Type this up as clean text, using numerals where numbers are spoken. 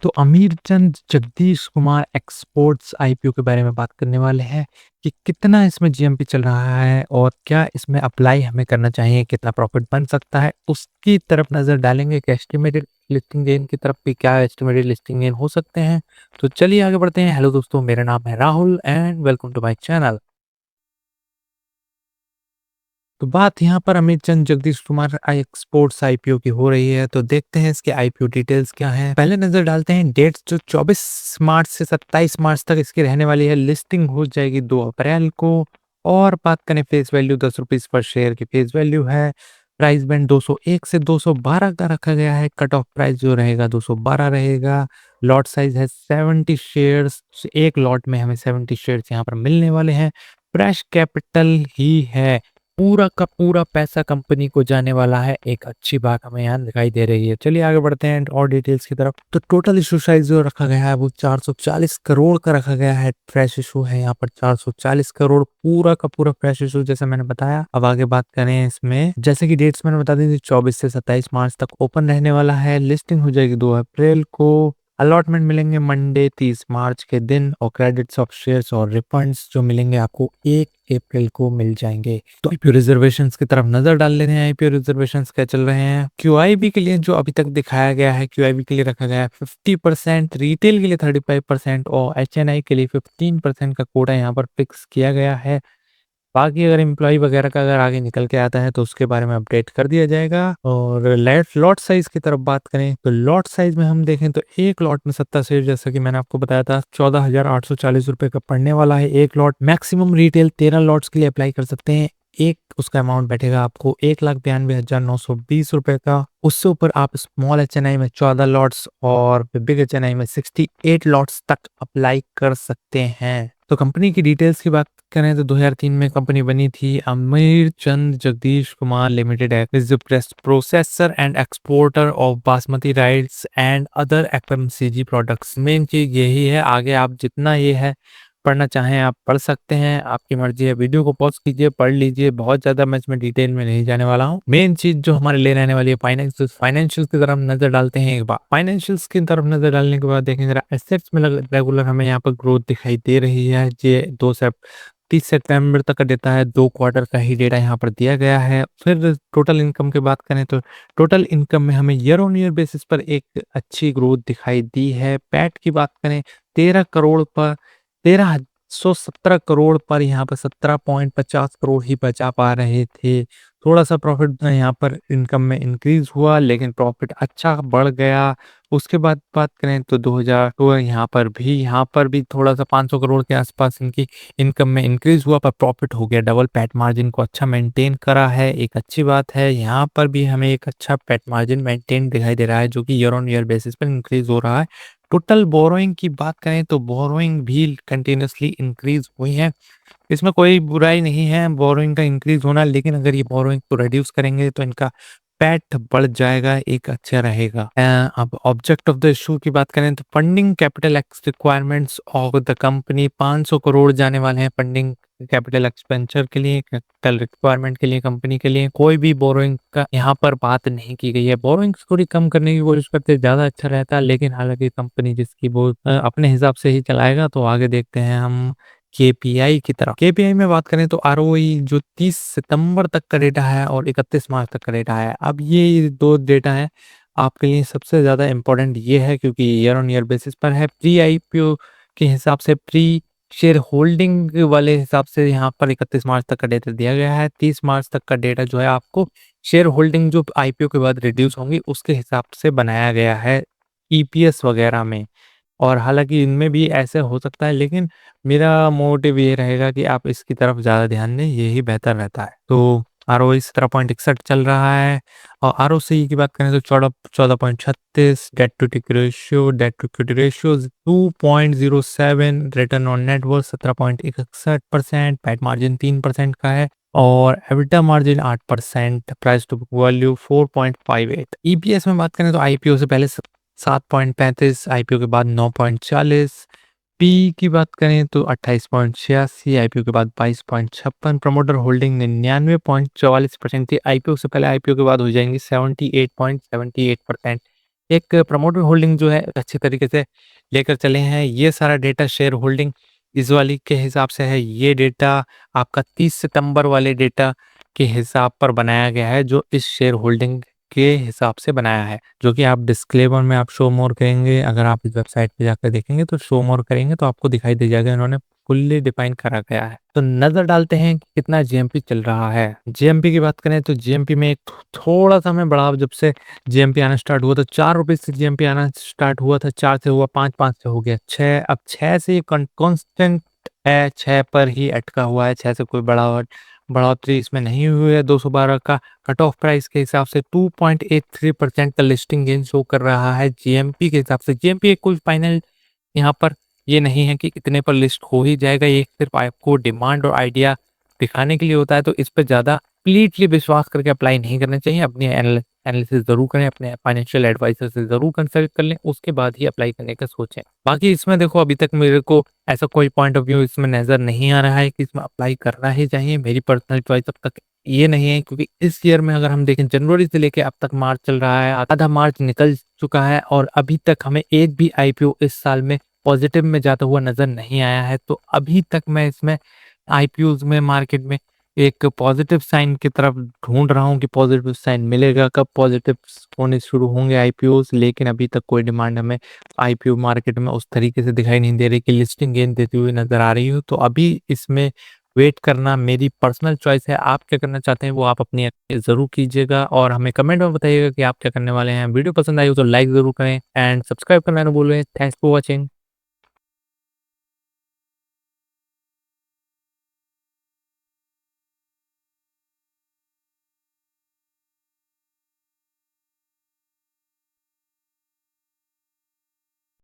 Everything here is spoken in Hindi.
तो अमीर चंद जगदीश कुमार एक्सपोर्ट्स आईपीओ के बारे में बात करने वाले हैं कि कितना इसमें जीएमपी चल रहा है और क्या इसमें अप्लाई हमें करना चाहिए, कितना प्रॉफिट बन सकता है, उसकी तरफ नज़र डालेंगे कि एस्टिमेटेड लिस्टिंग गेन की तरफ भी क्या एस्टिमेटेड लिस्टिंग गेन हो सकते हैं। तो चलिए आगे बढ़ते हैं। हेलो दोस्तों, मेरा नाम है Rahul and welcome to my channel. तो बात यहाँ पर अमित चंद जगदीश कुमार एक्सपोर्ट्स आईपीओ की हो रही है, तो देखते हैं इसके आईपीओ डिटेल्स क्या हैं। पहले नजर डालते हैं डेट्स, जो 24 मार्च से 27 मार्च तक इसकी रहने वाली है। लिस्टिंग हो जाएगी 2 अप्रैल को। और बात करें face value, 10 rupees per share की फेस वैल्यू है। प्राइस बैंड 201 से 212 का रखा गया है। कट ऑफ प्राइस जो रहेगा 212 रहेगा। लॉट साइज है 70 शेयर्स। एक लॉट में हमें 70 शेयर्स यहाँ पर मिलने वाले हैं। फ्रेश कैपिटल ही है, पूरा का पूरा पैसा कंपनी को जाने वाला है। एक अच्छी बात हमें यहाँ दिखाई दे रही है। चलिए आगे बढ़ते हैं और डिटेल्स की तरफ। तो टोटल इशू साइज जो रखा गया है वो 440 करोड़ का रखा गया है। फ्रेश इशू है यहाँ पर 440 करोड़, पूरा का पूरा फ्रेश इशू जैसे मैंने बताया। अब आगे बात करें इसमें, जैसे कि डेट्स मैंने बता दी थी, 24 से 27 मार्च तक ओपन रहने वाला है। लिस्टिंग हो जाएगी 2 अप्रैल को। अलॉटमेंट मिलेंगे मंडे 30 मार्च के दिन, और क्रेडिट्स ऑफ शेयर्स और रिफंड्स जो मिलेंगे आपको 1 अप्रैल को मिल जाएंगे। तो आईपीओ रिजर्वेशंस की तरफ नजर डाल लेते हैं। आईपीओ रिजर्वेशंस क्या चल रहे हैं। क्यूआईबी के लिए जो अभी तक दिखाया गया है, क्यूआईबी के लिए रखा गया है 50%, रिटेल के लिए 35% और एचएनआई के लिए 15% का कोटा यहाँ पर फिक्स किया गया है। बाकी अगर एम्प्लॉय वगैरह का अगर आगे निकल के आता है तो उसके बारे में अपडेट कर दिया जाएगा। और लॉट साइज की तरफ बात करें तो लॉट साइज में हम देखें तो एक लॉट में 70 शेयर, जैसा कि मैंने आपको बताया था, 14,840 रुपए का पड़ने वाला है एक लॉट। मैक्सिमम रिटेल 13 लॉट्स के लिए अप्लाई कर सकते हैं। एक उसका अमाउंट बैठेगा आपको 1,92,920 रुपए का। उससे ऊपर आप स्मॉल एचएनआई में 14 लॉट्स और बिग एचएनआई में 68 लॉट्स तक अप्लाई कर सकते हैं। तो कंपनी की डिटेल्स की बात करें तो 2003 में कंपनी बनी थी। Amir Chand Jagdish Kumar limited is the processor and exporter of basmati rice and other FMCG products. Main चीज यही है। आगे आप जितना ये है पढ़ना चाहें आप पढ़ सकते हैं, आपकी मर्जी है। वीडियो को पॉज कीजिए, पढ़ लीजिए। बहुत ज्यादा मैं इसमें डिटेल में नहीं जाने वाला हूँ। मेन चीज जो हमारे लिए रहने वाली है फाइनेंशियल की तरफ नजर डालते हैं एक बार। फाइनेंशियल्स की तरफ नजर डालने के बाद देखें जरा, एसेट्स में रेगुलर हमें यहाँ पर ग्रोथ दिखाई दे रही है। ये 30 सितंबर तक का डेटा है, 2 क्वार्टर का ही डेटा यहाँ पर दिया गया है। फिर टोटल इनकम की बात करें तो टोटल इनकम में हमें ईयर ऑन ईयर बेसिस पर एक अच्छी ग्रोथ दिखाई दी है। पैट की बात करें 13 करोड़ पर 1317 करोड़ पर यहाँ पर 17.50 करोड़ ही बचा पा रहे थे। थोड़ा सा प्रॉफिट यहाँ पर इनकम में इंक्रीज हुआ, लेकिन प्रॉफिट अच्छा बढ़ गया। उसके बाद बात करें तो 2000 तो यहाँ पर भी थोड़ा सा 500 करोड़ के आसपास इनकी इनकम में इंक्रीज हुआ, पर प्रॉफिट हो गया डबल। पैट मार्जिन को अच्छा मेंटेन करा है, एक अच्छी बात है। यहाँ पर भी हमें एक अच्छा पैट मार्जिन मेंटेन दिखाई दे रहा है, जो कि ईयर ऑन ईयर बेसिस पर इंक्रीज हो रहा है। टोटल बोरोइंग की बात करें तो बोरोइंग भी कंटिन्यूसली इंक्रीज हुई है। इसमें कोई बुराई नहीं है बोरोइंग का इंक्रीज होना, लेकिन अगर ये बोरोइंग को रिड्यूस करेंगे तो इनका पैट बढ़ जाएगा, एक अच्छा रहेगा। अब ऑब्जेक्ट ऑफ द इशू की बात करें तो funding capital requirements of the company 500 crore जाने वाले हैं फंडिंग कैपिटल एक्सपेंचर के लिए, कैपिटल रिक्वायरमेंट के लिए। कंपनी के लिए कोई भी बोरोइंग का यहाँ पर बात नहीं की गई है। बोरोइंग थोड़ी कम करने की कोशिश करते ज्यादा अच्छा रहता है, लेकिन हालांकि कंपनी जिसकी वो अपने हिसाब से ही चलाएगा। तो आगे देखते हैं हम केपीआई की तरफ। केपीआई में बात करें तो आरओई जो 30 सितंबर तक का डेटा है और 31 मार्च तक का डेटा है। अब ये दो डेटा है आपके लिए सबसे ज्यादा इंपॉर्टेंट ये है, क्योंकि ईयर ऑन ईयर बेसिस पर है। प्री आईपीओ के हिसाब से, प्री शेयर होल्डिंग वाले हिसाब से यहाँ पर 31 मार्च तक का डेटा दिया गया है। 30 मार्च तक का डेटा जो है आपको शेयर होल्डिंग जो आईपीओ के बाद रिड्यूस होंगी उसके हिसाब से बनाया गया है ईपीएस वगैरह में। और हालांकि इनमें भी ऐसे हो सकता है, लेकिन मेरा मोटिव ये रहेगा कि आप इसकी तरफ ज़्यादा ध्यान दें, यही बेहतर रहता है। तो आरओई 17.61 चल रहा है। और आरओसी की बात करें तो 14.36, debt to equity ratio 2.07, return on net worth 17.61%, PAT margin 3% का है और EBITDA margin 8%, price to book value 4.58। EPS में बात करें तो आईपीओ से पहले 7.35, आईपीओ के बाद 9.40। पी की बात करें तो 28.86, आईपीओ के बाद 22.56। प्रमोटर होल्डिंग 99.44% थी आईपीओ से पहले, आईपीओ के बाद हो जाएंगी 78.78%। एक प्रमोटर होल्डिंग जो है अच्छे तरीके से लेकर चले हैं। ये सारा डेटा शेयर होल्डिंग इस वाली के हिसाब से है। ये डेटा आपका 30 सितंबर वाले डेटा के हिसाब पर बनाया गया है, जो इस शेयर होल्डिंग के हिसाब से बनाया है, जो कि आप डिस्क्लेमर में आप शो मोर करेंगे। अगर आप इस वेबसाइट पे जाकर देखेंगे तो शो मोर करेंगे तो आपको दिखाई दे जाएगा, इन्होंने फुल्ली डिफाइन करा गया है। तो नज़र डालते हैं कि कितना जीएमपी चल रहा है। जीएमपी की बात करें तो जीएमपी में एक थोड़ा-सा हमें बढ़ाव जब से जीएमपी आना स्टार्ट हुआ तो ₹4 से जीएमपी आना स्टार्ट हुआ था, 4 से हुआ 5, 5 से हो गया 6, अब 6 से ये कांस्टेंट है, 6 पर ही अटका हुआ है, 6 से कोई बढ़ोतरी इसमें नहीं हुई है। 212 का कट ऑफ प्राइस के हिसाब से 2.83% का लिस्टिंग गेन शो कर रहा है जीएमपी के हिसाब से। जीएमपी एक कोई फाइनल यहाँ पर ये नहीं है कि इतने पर लिस्ट हो ही जाएगा, ये सिर्फ आपको डिमांड और आइडिया दिखाने के लिए होता है, तो इस पे ज़्यादा कंप्लीटली विश्वास करके अप्लाई नहीं करना चाहिए। अपनी एनालिसिस ज़रूर करें, अपने फाइनेंशियल एडवाइज़र से ज़रूर कंसल्ट कर लें, उसके बाद ही अप्लाई करने का सोचें। बाकी इसमें देखो अभी तक मेरे को ऐसा कोई पॉइंट ऑफ व्यू इसमें नज़र नहीं आ रहा है कि इसमें अप्लाई करना ही चाहिए। मेरी पर्सनल चॉइस अब तक ये नहीं है, क्योंकि इस ईयर में अगर हम देखें जनवरी से लेके अब तक मार्च चल रहा है, आधा मार्च निकल चुका है और अभी तक हमें एक भी आईपीओ इस साल में पॉजिटिव में जाता हुआ नज़र नहीं आया है। तो अभी तक मैं इसमें आईपीओज़ में मार्केट में एक पॉजिटिव साइन की तरफ ढूँढ रहा हूँ कि पॉजिटिव साइन मिलेगा, कब पॉजिटिव होने शुरू होंगे आईपीओज़, लेकिन अभी तक कोई डिमांड हमें आईपीओ मार्केट में उस तरीके से दिखाई नहीं दे रही कि लिस्टिंग गेन देती हुई नज़र आ रही हो। तो अभी इसमें वेट करना मेरी पर्सनल चॉइस है। आप क्या करना चाहते हैं वो आप अपनी ज़रूर कीजिएगा और हमें कमेंट में बताइएगा कि आप क्या करने वाले हैं। वीडियो पसंद आई हो तो लाइक ज़रूर करें एंड सब्सक्राइब करना ना भूलें। Thanks for watching.